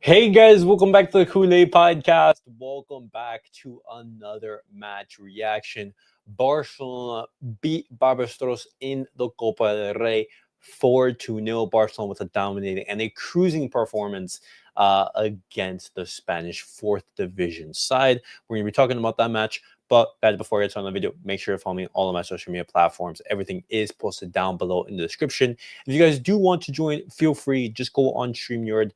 Hey guys, welcome back to the CulePodcast. Welcome back to another match reaction. Barcelona beat Barbastro in the Copa del Rey 4-0. Barcelona with a dominating and a cruising performance against the Spanish 4th Division side. We're going to be talking about that match. But guys, before I get started on the video, make sure to follow me on all of my social media platforms. Everything is posted down below in the description. If you guys do want to join, feel free. Just go on StreamYard.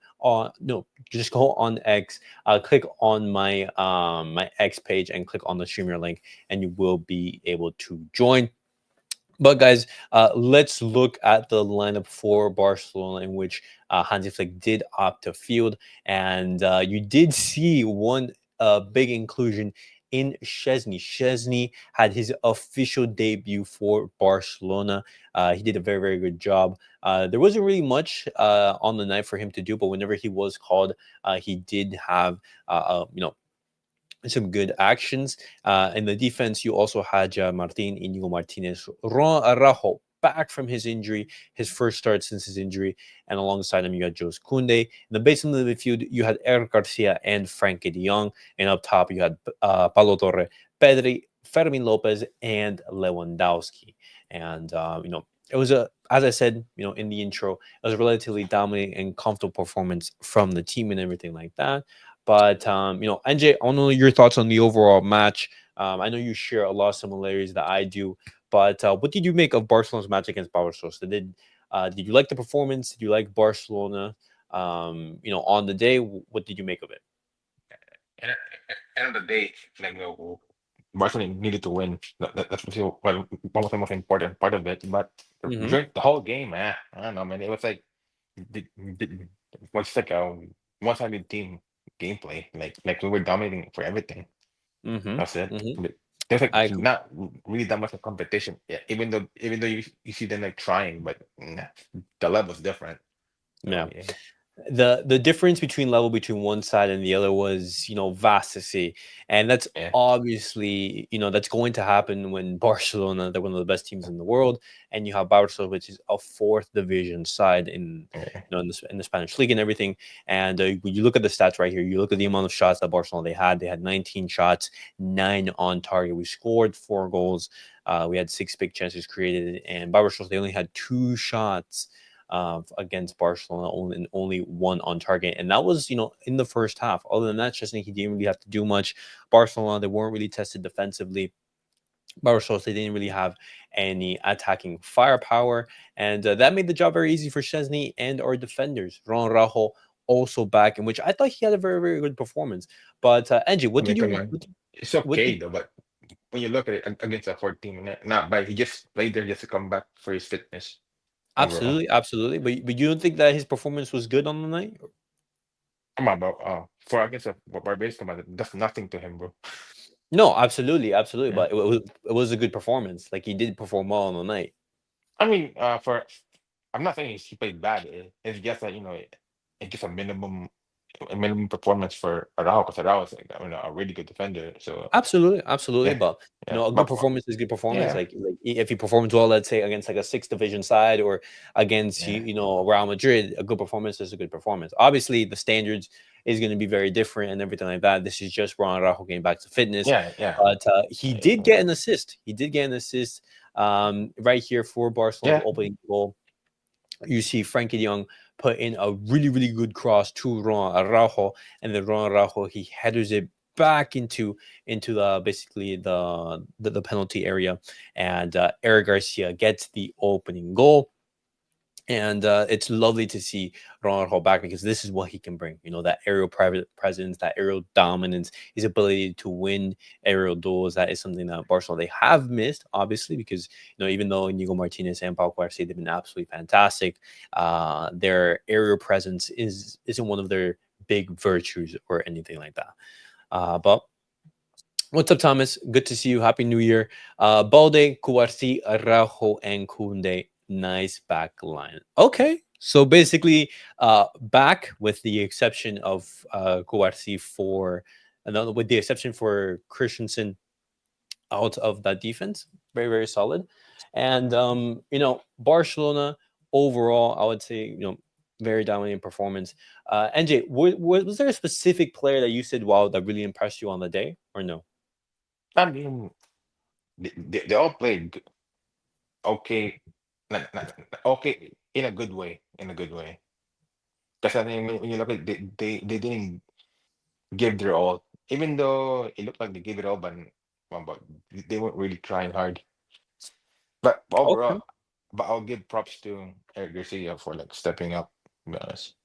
No, just go on X. Click on my X page and click on the StreamYard link, and you will be able to join. But guys, let's look at the lineup for Barcelona, in which Hansi Flick did opt to field, and you did see one big inclusion in Szczesny. Szczesny had his official debut for Barcelona. He did a very good job. There wasn't really much on the night for him to do, but whenever he was called, he did have some good actions. In the defense, you also had Martin, Inigo Martinez, Ron Araujo back from his injury, his first start since his injury, and alongside him you had Jose Koundé. In the base of the midfield, you had Eric Garcia and Frankie de Jong, and up top you had Pablo Torre, Pedri, Fermin Lopez, and Lewandowski. And it was as I said, in the intro, it was a relatively dominant and comfortable performance from the team and everything like that. But NJ, I want to know your thoughts on the overall match. I know you share a lot of similarities that I do, but what did you make of Barcelona's match against Barcelona? Did you like the performance? Did you like Barcelona? On the day, what did you make of it? End end of the day, Barcelona needed to win. That's what was the most important part of it. But Hmm. during the whole game, I don't know, man. It was like it was like a one-sided team gameplay. Like we were dominating for everything. Hmm. That's it. Hmm. But there's like I agree. not really that much of competition. Yeah, even though you see them like trying, but the level's different. So Yeah. yeah, The difference between one side and the other was vast to see, and that's yeah, obviously that's going to happen when Barcelona, they're one of the best teams in the world, and you have Barça, which is a fourth division side in yeah. in the Spanish league and everything. And when you look at the stats right here, you look at the amount of shots that Barcelona they had 19 shots, 9 on target. We scored 4 goals. We had 6 big chances created, and Barcelona they only had 2 shots against Barcelona, only 1 on target, and that was in the first half. Other than that, Chesney he didn't really have to do much. Barcelona they weren't really tested defensively. Barcelona they didn't really have any attacking firepower, and that made the job very easy for Chesney and our defenders. Ron Rajo also back, in which I thought he had a very good performance. But Angie, I mean, come on, it's what okay did though, but when you look at it against a 14, not bad. He just played there just to come back for his fitness overall. absolutely, but you don't think that his performance was good on the night? Come on, bro. For against a Barbados, come on, that's nothing to him, bro. No, absolutely. Yeah. But it was a good performance. Like he did perform well on the night. I mean, I'm not saying he played bad. It's just that it gets a minimum performance for Araujo because Araujo is like, a really good defender. So Absolutely. yeah, But yeah, a good performance is good performance. yeah, Like if he performs well, let's say against like a sixth division side or against yeah, Real Madrid, a good performance is a good performance. Obviously, the standards is going to be very different and everything like that. This is just Ron Araujo getting back to fitness, yeah, yeah, but he did get an assist. He did get an assist right here for Barcelona's yeah. opening goal. You see Frankie de Jong put in a really good cross to Ron Araujo, and then Ron Araujo he headers it back into the basically the penalty area, and Eric Garcia gets the opening goal. And it's lovely to see Ronaldo back because this is what he can bring. That aerial private presence, that aerial dominance, his ability to win aerial duels. That is something that Barcelona they have missed, obviously, because even though Inigo Martinez and Pau Cuarce they've been absolutely fantastic, their aerial presence isn't one of their big virtues or anything like that. But what's up, Thomas? Good to see you. Happy New Year. Balde, Cuarci, Araujo, and Kunde. Nice back line. Okay. So basically, back with the exception of Cuarci for another, with the exception for Christensen out of that defense. Very solid. And Barcelona overall, I would say, Very dominant performance. NJ, was there a specific player that you said, wow, that really impressed you on the day, or no? I mean, they all played okay, okay in a good way, in a good way. Because I think when you look at they didn't give their all, even though it looked like they gave it all, but they weren't really trying hard. But Okay. overall, but I'll give props to Eric Garcia for like stepping up. To be honest,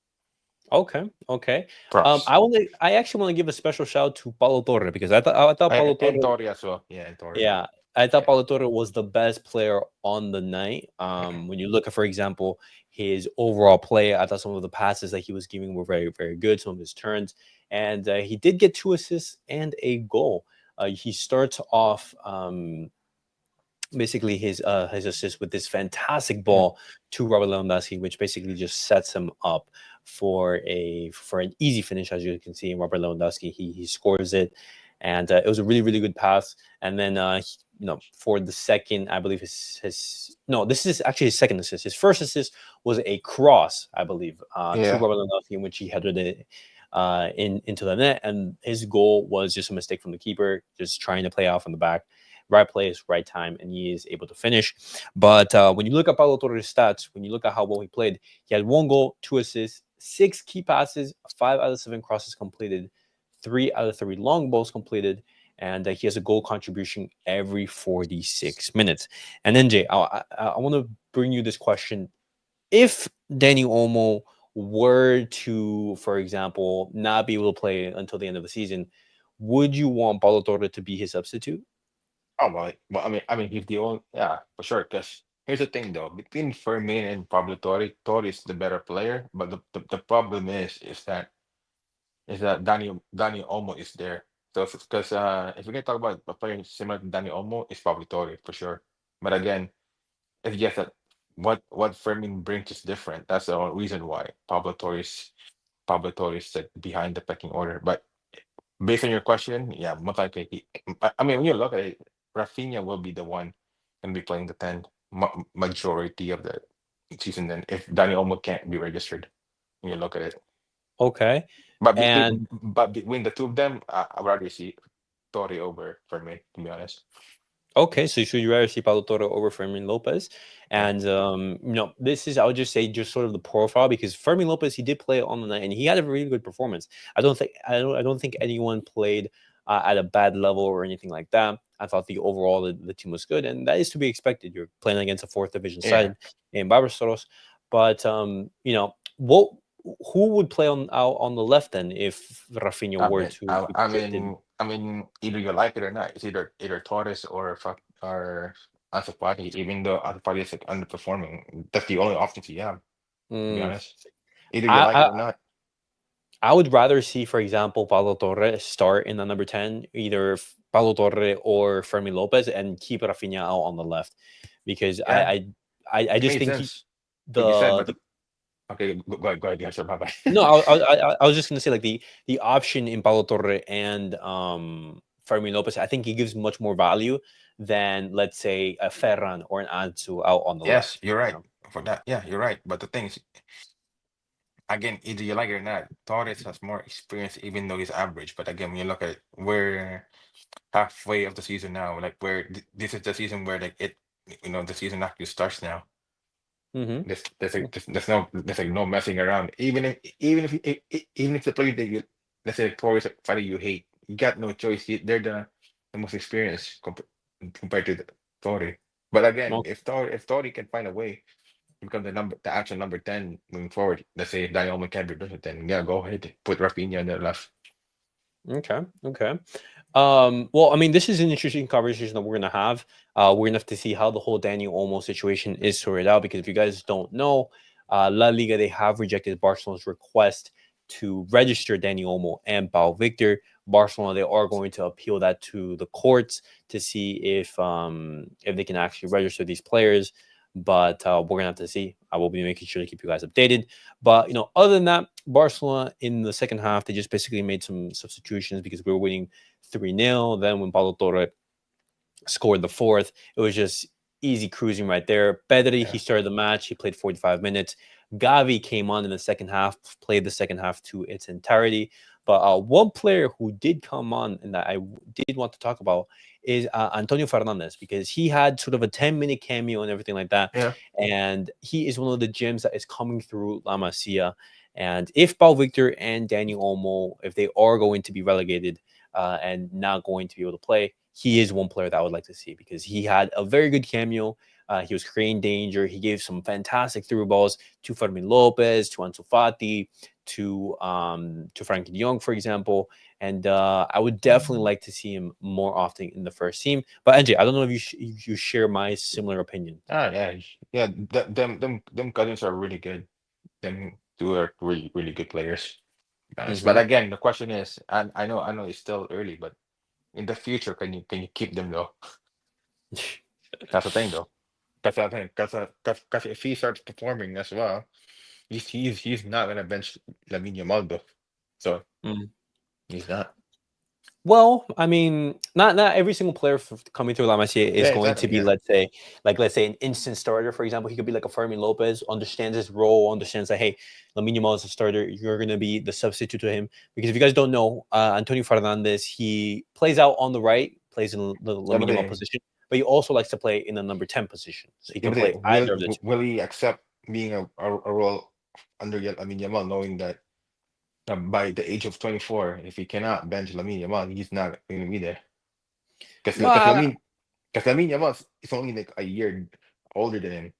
Okay. Okay. props. I actually want to give a special shout out to Paulo Torre because I thought Paulo And Torre. Torre as well. Yeah, and Torre. Yeah, I thought Yeah. Pablo Torre was the best player on the night. When you look at, for example, his overall play, I thought some of the passes that he was giving were very, very good. Some of his turns, and he did get 2 assists and a goal. He starts off basically his assist with this fantastic Mm. ball to Robert Lewandowski, which basically just sets him up for an easy finish. As you can see, Robert Lewandowski he scores it, and it was a really really good pass. And then for the second, I believe his no, this is actually his second assist. His first assist was a cross, I believe, to Yeah. Robert Lewandowski, in which he headed it into the net, and his goal was just a mistake from the keeper, just trying to play out from the back. Right place, right time, and he is able to finish. But when you look at Pablo Torres' stats, when you look at how well he played, he had 1 goal, 2 assists, 6 key passes, 5 out of 7 crosses completed, 3 out of 3 long balls completed, and he has a goal contribution every 46 minutes. And then, Jay, I want to bring you this question. If Danny Olmo were to, for example, not be able to play until the end of the season, would you want Paulo Torre to be his substitute? Oh well, I mean, if the only, yeah, for sure. Because here's the thing, though, between Fermin and Pablo Torre, Torre is the better player. But the problem is that Danny Olmo is there. So because if we're gonna talk about a player similar to Danny Olmo, it's probably Torre for sure. But again, it's just that what Fermin brings is different. That's the only reason why Pablo Torre is like behind the pecking order. But based on your question, yeah, most likely. I mean, when you look at it, Rafinha will be the one and be playing the 10 majority of the season. Then, if Dani Olmo can't be registered, when you look at it, Okay. but And between the two of them, I'd rather see Torre over for me, to be honest. okay, so should you rather see Paulo Torre over Fermin Lopez? Yeah, And this is, I would just say, just sort of the profile, because Fermin Lopez, he did play on the night and he had a really good performance. I don't think anyone played at a bad level or anything like that. I thought the team was good, and that is to be expected. You're playing against a fourth division yeah. side in Barbastro, but what who would play on the left then if Rafinha I were mean, to I, be I gifted? mean, I mean, either you like it or not. It's either Torres or Ansu Fati. Even though Ansu Fati is like underperforming, that's the only options you have. To be Mm, honest, either you I, like it or I not. I would rather see, for example, Pablo Torre start in the number 10, either Pablo Torre or Fermi Lopez, and keep Rafinha out on the left, because Yeah, I it just made think sense what you said, the but okay, go ahead. Yeah, sure. Bye bye. no, I was just gonna say, like, the option in Pablo Torre and Fermi Lopez, I think he gives much more value than, let's say, a Ferran or an Ansu out on the Yes, left. you're right for that. Yeah, you're right. But the thing is, again, either you like it or not, Torres has more experience, even though he's average. But again, when you look at it, we're halfway of the season now. Like where this is the season where like the season actually starts now. Mm-hmm. There's like no messing around. Even if the player that you, let's say, like Torres fighter you hate, you got no choice. They're the most experienced compared to Torre. But again, if Torre can find a way to become the actual number 10 moving forward, let's say if Daniel Olmo can't be different, then yeah, go ahead, put Rafinha on the left. Okay. Okay. Well, I mean, this is an interesting conversation that we're gonna have. We're gonna have to see how the whole Daniel Olmo situation is sorted out, because if you guys don't know, La Liga, they have rejected Barcelona's request to register Daniel Olmo and Pau Victor. Barcelona, they are going to appeal that to the courts to see if they can actually register these players. But we're gonna have to see. I will be making sure to keep you guys updated. But other than that, Barcelona in the second half, they just basically made some substitutions because we were winning 3-0. Then when Pablo Torre scored the fourth, it was just easy cruising right there. Pedri, he Yeah, started the match. He played 45 minutes. Gavi came on in the second half, played the second half to its entirety. But one player who did come on and that did want to talk about is Antonio Fernandez, because he had sort of a 10-minute cameo and everything like that. Yeah. And he is one of the gems that is coming through La Masia. And if Paul Victor and Daniel Olmo, if they are going to be relegated and not going to be able to play, he is one player that I would like to see, because he had a very good cameo. He was creating danger. He gave some fantastic through balls to Fermin Lopez, to Ansu Fati, to Frankie de Jong, for example. And I would definitely like to see him more often in the first team. But NJ, I don't know if if you share my similar opinion. Ah, yeah, yeah. Them cousins are really good. Them two are really good players. To be honest. But Hmm. again, the question is, and I know it's still early, but in the future, can you keep them though? That's the thing though. That's the thing. Because if he starts performing as well, he's not gonna bench Lamine Yamal though. So he's not. Well, I mean, not every single player coming through La Masia is Yeah, going to exactly. be, Yeah, let's say an instant starter. For example, he could be like a Fermin Lopez, understands his role, understands that, hey, Lamine Yamal is a starter. You're going to be the substitute to him. Because if you guys don't know, Antonio Fernandez, he plays out on the right, plays in the yeah, but Lamine Yamal position, but he also likes to play in the number 10 position. So he yeah, can play either of the two. will he accept being a role under Lamine Yamal, knowing that by the age of 24, if he cannot bench Lamine Yamal, he's not going to be there. Because Well, Lamine Yamal is only like a year older than him.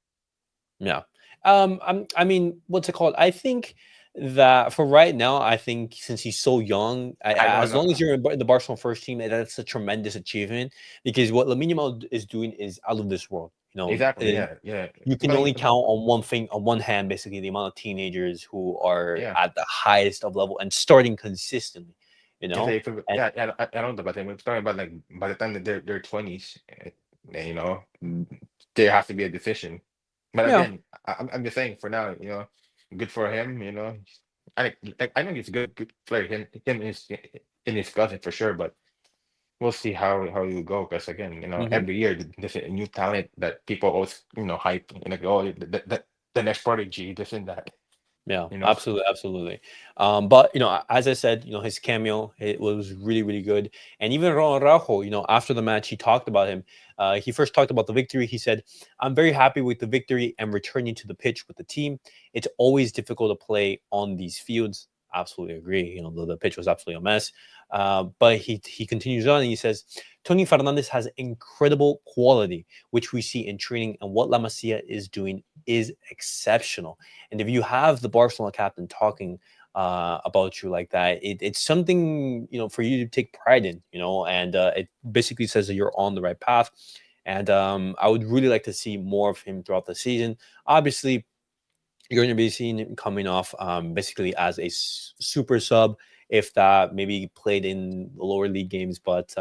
yeah. I mean, what's it called? I think that for right now, I think since he's so young, I as know long as you're in the Barcelona first team, that's a tremendous achievement, because what Lamine Yamal is doing is out of this world. exactly. Yeah, yeah. You can But only count on one thing, on one hand, basically the amount of teenagers who are yeah, at the highest of level and starting consistently. You because know, and yeah, I don't know, but we're talking about like by the time that they're 20s, you know, there has to be a decision. But yeah. again, I'm just saying for now, you know, good for him. You know, I know he's a good player. Him and his cousin for sure. But we'll see how you go. Because again, you know, Mhm. every year there's a new talent that people always hype. Like, oh, the next prodigy, this and that. Yeah, You know, absolutely, absolutely. But as I said, his cameo, it was really, really good. And even Ron Araujo, after the match, he talked about him. He first talked about the victory. He said, "I'm very happy with the victory and returning to the pitch with the team. It's always difficult to play on these fields." Absolutely agree. The pitch was absolutely a mess. But he continues on and he says, "Tony Fernandez has incredible quality, which we see in training, and what La Masia is doing is exceptional." And if you have the Barcelona captain talking about you like that, it's something for you to take pride in, and it basically says that you're on the right path. And I would really like to see more of him throughout the season. Obviously, you're going to be seeing him coming off basically as a super sub, if that maybe played in the lower league games. But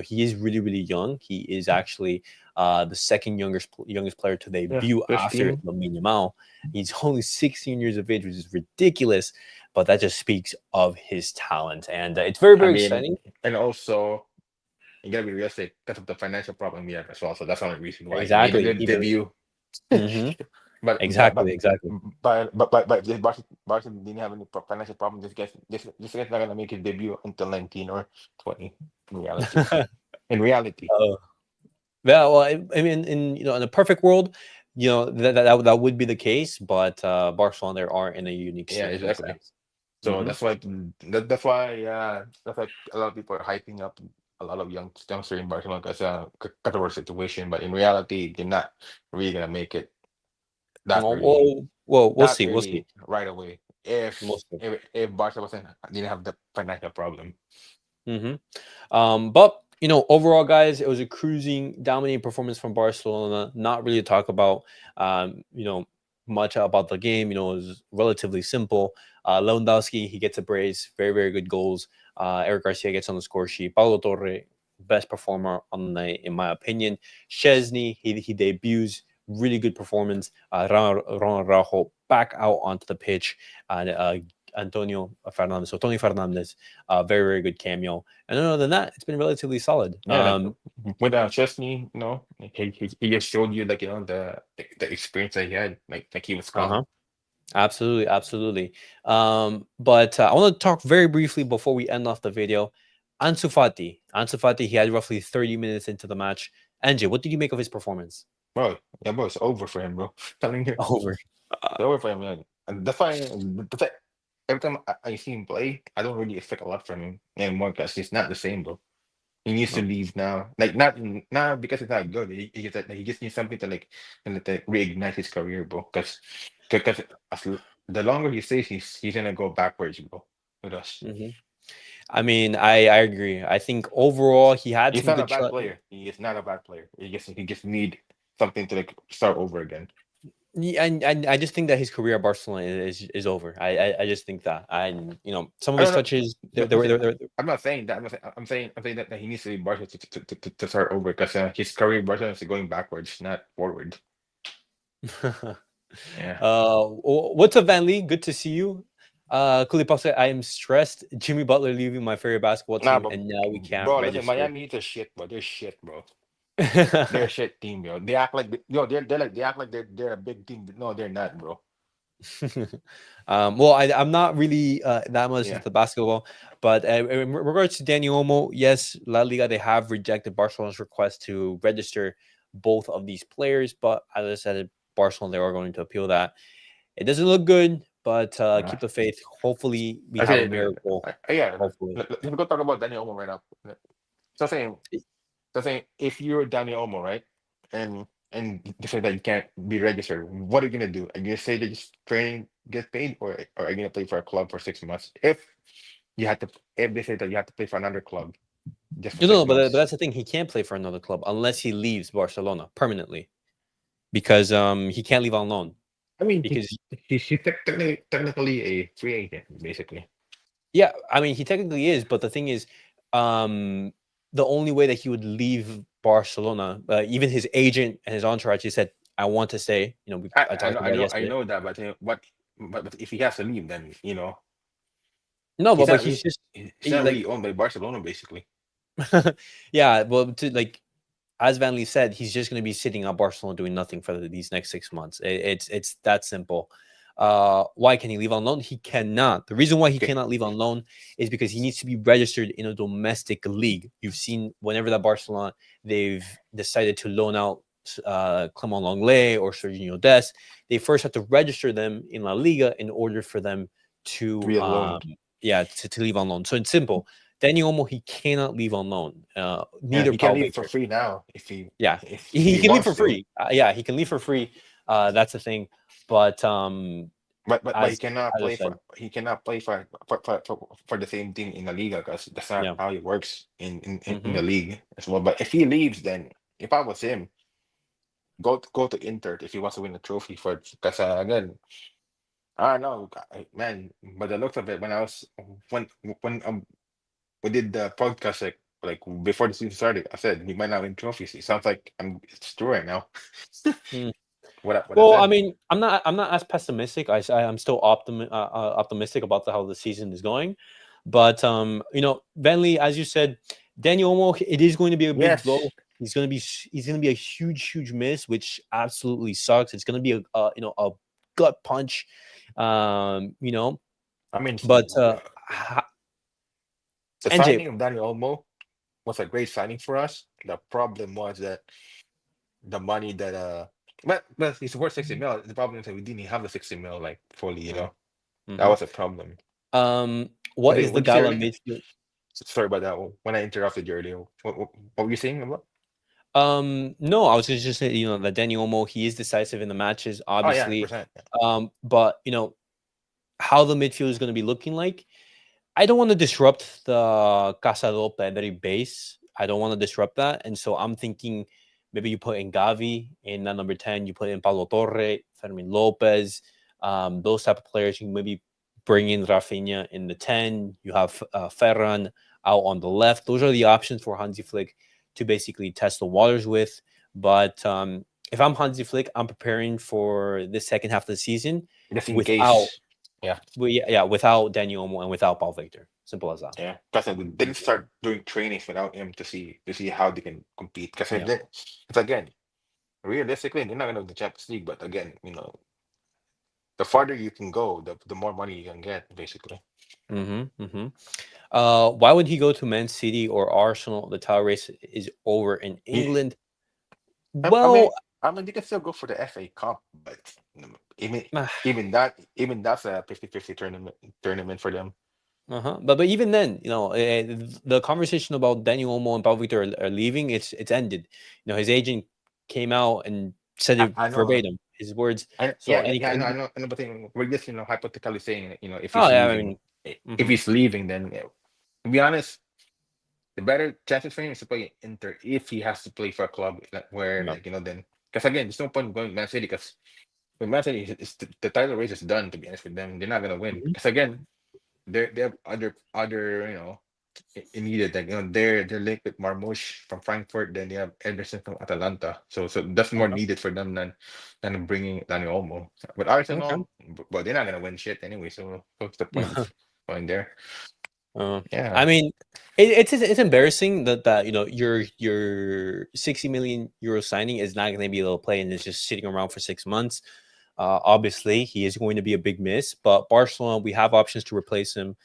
he is really, really young. He is actually the second youngest player to yeah, debut after 15. Lamine Yamal. He's only 16 years of age, which is ridiculous, but that just speaks of his talent, and it's very, I very mean, exciting. and also you gotta be realistic because of the financial problem we have as well. So that's the only reason why he made a Exactly. good debut. Mhm. But Exactly, exactly. if Barca didn't have any financial problem, this guy's not gonna make his debut until 19 or 20. In reality, in reality, Oh. Yeah, well, I mean, in a perfect world, that would be the case, but Barcelona there are in a unique yeah, exactly. circumstance. So Hmm. that's why a lot of people are hyping up a lot of youngsters in Barcelona because of our situation. But in reality, they're not really gonna make it that early, Well, we'll that see, we'll see, early right away. we'll see. If Barca didn't have the financial problem. Hmm. But overall, guys, it was a cruising, dominating performance from Barcelona. Not really to talk about, much about the game. It was relatively simple. Lewandowski, he gets a brace, very, very good goals. Eric Garcia gets on the score sheet. Pablo Torre, best performer on the night, in my opinion. Chesney, he debuts, really good performance. Ron Rajo back out onto the pitch, and Antonio Fernandez. So Tony Fernandez, very, very good cameo. And other than that, it's been relatively solid. Yeah, like without Chesney, he just showed you like the experience that he had, like he was Uh calm. huh. Absolutely, absolutely. But I want to talk very briefly before we end off the video. Ansu Fati. Ansu Fati, he had roughly 30 minutes into the match. Angie, what did you make of his performance? Bro, yeah, bro, it's over for him, bro. Telling you, it's Over. over for him, man. And that's why every time I see him play, I don't really expect a lot from him anymore because he's not the same, bro. He needs to No. leave now. Like not because he's not good. He just needs something to like reignite his career, bro. Because the longer he stays, he's gonna go backwards, bro. With us. Hmm. I mean, I agree. I think overall he had He's some not a good bad shot. player. He is not a bad player. He just need something to like start over again. Yeah, and I just think that his career at Barcelona is over. I just think that, and some of I his don't know. touches, No, they were, listen, they I'm not saying that. I'm saying that he needs to be Barca to start over because his career in Barcelona is going backwards, not forward. were Yeah. what's up, Van Lee? Good to see you. CulePodcast, I am stressed. Jimmy Butler leaving my favorite basketball Nah, team, but and now we can't bro, listen, register. Miami is a shit, bro. They're shit, bro. They're a shit team, bro. They act like they act like they're a big team, but no, they're not, bro. Well, I'm not really that much Yeah. into basketball, but in regards to Dani Olmo, yes, La Liga, they have rejected Barcelona's request to register both of these players. But as I said, Barcelona, they are going to appeal that. It doesn't look good, but Uh, keep the faith. Hopefully, we I have a say, miracle. yeah. Hopefully. Let's go talk about Daniel Olmo right now. So saying, if you're Daniel Olmo, right, and they say that you can't be registered, what are you gonna do? Are you gonna say that just training get paid, or are you gonna play for a club for 6 months? You had to, if they say that you have to play for another club just for No, no, six but months, that's the thing. He can't play for another club unless he leaves Barcelona permanently, because he can't leave on loan. I mean, Because technically a free agent, basically. yeah, I mean, he technically is, but the thing is, um, the only way that he would leave Barcelona, even his agent and his entourage, he said, "I want to stay." I I talked know, I about it know, I yesterday. know that, but but if he has to leave, then No, he's but not he's really just he's he, not like, really owned by Barcelona, basically. yeah. Well, as Van Lee said, he's just going to be sitting at Barcelona doing nothing for these next 6 months. It's that simple. Why can he leave on loan? He cannot. The reason why he Okay, cannot leave on loan is because he needs to be registered in a domestic league. You've seen whenever that Barcelona they've decided to loan out Clement Lenglet or Serginho Dest, they first have to register them in La Liga in order for them to to be alone. yeah to leave on loan. So it's simple. Danny Olmo, he cannot leave on loan. Yeah, Neither he can Paul leave for Victor. free now Yeah, if he he can leave wants for to. free. Yeah, he can leave for free. That's the thing. But But as I said, he cannot play for the same team in the Liga because that's not yeah. how it works in Hmm. the league as well. But if he leaves, then if I was him, go to Inter if he wants to win a trophy for because again, I don't know, man. But the looks of it, when when we did the podcast like before the season started, I said he might not win trophies. It sounds like it's true right now. What I Well, I said. mean, I'm not as pessimistic. I'm still optimistic about how the season is going. But Van Lee, as you said, Daniel Olmo, it is going to be a big blow. Yes, He's going to be a huge miss, which absolutely sucks. It's going to be a gut punch. You know, I mean but the NJ, signing of Daniel Olmo was a great signing for us. The problem was that the money that but he's worth 60 mil. The problem is that we didn't have the 60 mil like fully, That mm-hmm. was a problem. What is the What did you say gala earlier? midfield? Sorry about that when I interrupted you earlier. What were you saying about? No, I was gonna just say, that Danny Olmo, he is decisive in the matches, Oh yeah, obviously. 100%. But how the midfield is gonna be looking like. I don't want to disrupt the Casa do Pedri base. I don't want to disrupt that. And so I'm thinking maybe you put in Gavi in that number 10, you put in Pablo Torre, Fermin Lopez, those type of players. You maybe bring in Rafinha in the 10. You have Ferran out on the left. Those are the options for Hansi Flick to basically test the waters with. But if I'm Hansi Flick, I'm preparing for the second half of the season Just in without case. Yeah, without Daniel Olmo and without Paul Victor. Simple as that. yeah. Because they didn't start doing trainings without him to see how they can compete. Because Yeah. it's again, realistically, they're not gonna win the Champions League, but again, the farther you can go, the more money you can get, basically. Mm-hmm. Mm-hmm. Why would he go to Man City or Arsenal? The title race is over in He, England. I mean, Well, they can still go for the FA Cup, but even uh even that's a 50-50 tournament for them. huh. But even then, the conversation about Daniel Olmo and Pau Victor are leaving. It's ended. His agent came out and said it I know. verbatim, his words. So Yeah, any, I know, but we're just hypothetically saying, if oh he's yeah, I leaving, mean, mhm, then to be honest, the better chances for him is to play Inter if he has to play for a club where yeah, then because again, there's no point going to Man City because with Man City, the title race is done. To be honest with them, they're not gonna win mhm, because again, they have other immediate like they're linked with Marmoush from Frankfurt, then they have Ederson from Atalanta, so that's more okay, needed for them than bringing Daniel Olmo. But okay. Arsenal, well, they're not gonna win shit anyway, so what's the point of going there? I Yeah, mean, it's embarrassing that your 60 million euro signing is not going to be able to play and is just sitting around for 6 months. Obviously, he is going to be a big miss, but Barcelona, we have options to replace him,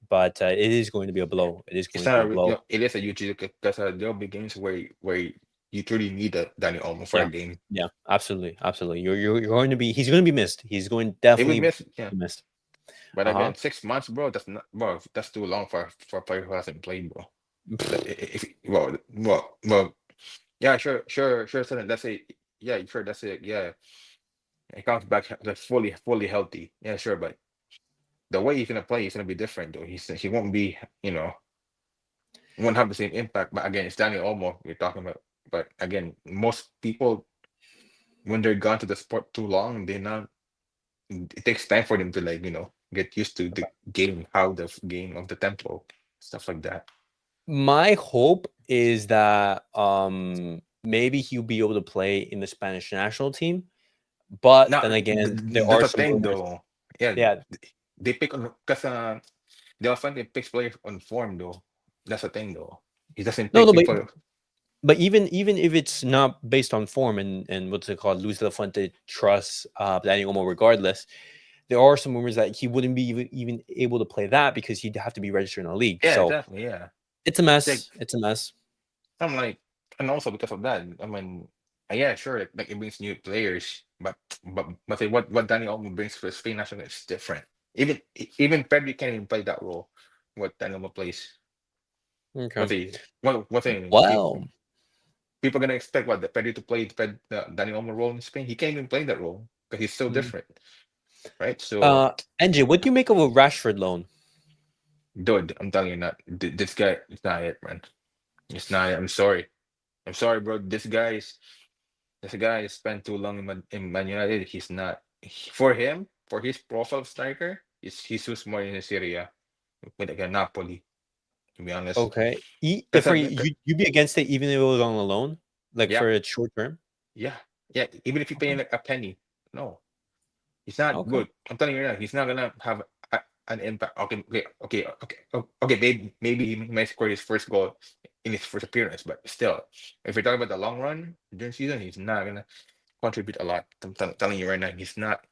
but it is going to be a blow. It is it's going to be not a blow. it is a huge because there'll be games where you truly need a Daniel Olmo for a Yeah, game. yeah, absolutely, absolutely. You're going to be. He's going to be missed. He's going to It would definitely miss, yeah. be missed. But Uh huh. again, 6 months, bro. That's not, bro. That's too long for a player who hasn't played, bro. If yeah, sure. So let's say, yeah, sure. That's it. Yeah, he comes back like fully healthy. Yeah, sure. But the way he's gonna play, he's gonna be different, though. He won't be, won't have the same impact. But again, it's Daniel Olmo you're talking about. But again, most people when they're gone to the sport too long, they not. It takes time for them to get used to the game, how the game of the tempo, stuff like that. My hope is that maybe he'll be able to play in the Spanish national team. But Now, then again, there that's are a some thing, rumors. though. Yeah, Yeah. they pick on because they often they pick players on form, though. That's a thing, though. He doesn't No, pick no, people. but even if it's not based on form and what's it called, Luis de la Fuente trusts Daniel Olmo regardless, there are some rumors that he wouldn't be even able to play that because he'd have to be registered in a league. Yeah, So exactly. Yeah, it's a like mess. It's a mess. I'm like, and also because of that, I mean, yeah, sure, like it brings new players, but say what Danny Olmo brings for Spain national is different. Even Pedri can't even play that role. What Danny Olmo plays. Okay. What he what thing Well, people gonna expect what the Pedri to play the Danny Olmo role in Spain? He can't even play that role because he's so mm. different, right? So, NJ, what do you make of a Rashford loan? dude, I'm telling you, not this guy. It's not it, man. It's not it. I'm sorry, bro. This guy spent too long in Man United. He's not for him for his profile striker. He's too small in Syria with like a Napoli. To be honest, Okay. because For you'd be against it even if it was on a loan, like yeah, for a short term. yeah, yeah. Even if you pay Okay. him like a penny, no, he's not Okay. good. I'm telling you right now, he's not gonna have a, an impact. Okay. Maybe he might score his first goal in his first appearance, but still, if you're talking about the long run during season, he's not gonna contribute a lot. I'm telling you right now, he's not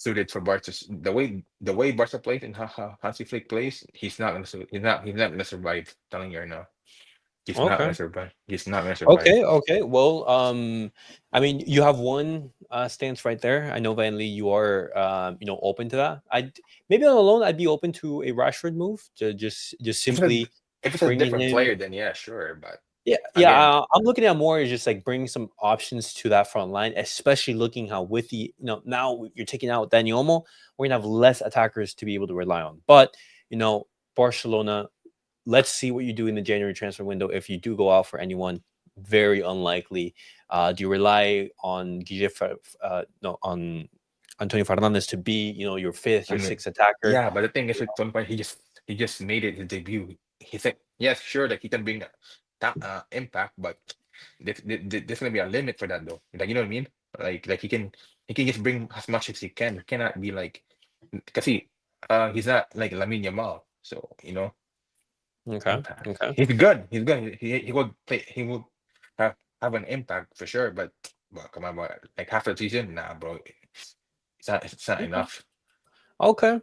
suited for Barca. The way Barca plays and how Hansi Flick plays, he's not gonna he's not gonna survive. Telling you right now, he's not Okay. gonna survive. He's not gonna survive. Okay. Okay. Well, I mean, you have one stance right there. I know, Van Lee, you are, open to that. I maybe on a loan, I'd be open to a Rashford move to just If it's a simply if it's a bringing different him. player, then yeah, sure. But Yeah, yeah. again, I'm looking at more as just like bringing some options to that front line, especially looking how with the now you're taking out Daniel Olmo, we're gonna have less attackers to be able to rely on. But Barcelona, let's see what you do in the January transfer window. If you do go out for anyone, very unlikely. Do you rely on no, on Antonio Fernandez to be your fifth, I your mean, sixth attacker? yeah. But the thing is, at some point, he just made it his debut. He said, yes, sure, that he can bring that impact, but there's gonna be a limit for that, though. Like, you know what I mean? Like he can just bring as much as he can. He cannot be like because he's not like Lamine Yamal. So Okay, impact. okay. He's good. He's good. He would play. He would have an impact for sure. But come on, bro. Like half the season, nah, bro. It's not enough. Okay.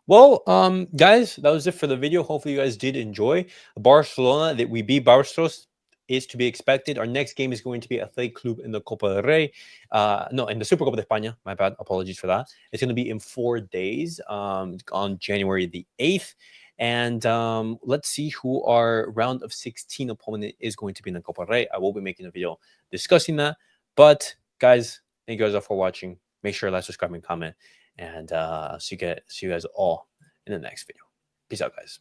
Well, guys, that was it for the video. Hopefully, you guys did enjoy. Barcelona that we beat Barbastro is to be expected. Our next game is going to be Athletic Club in the Copa del Rey. No, in the Supercopa de España. My bad. Apologies for that. It's going to be in 4 days, on January the 8th. And let's see who our round of 16 opponent is going to be in the Copa del Rey. I will be making a video discussing that. But guys, thank you guys all for watching. Make sure to like, subscribe, and comment. And see you guys all in the next video. Peace out, guys.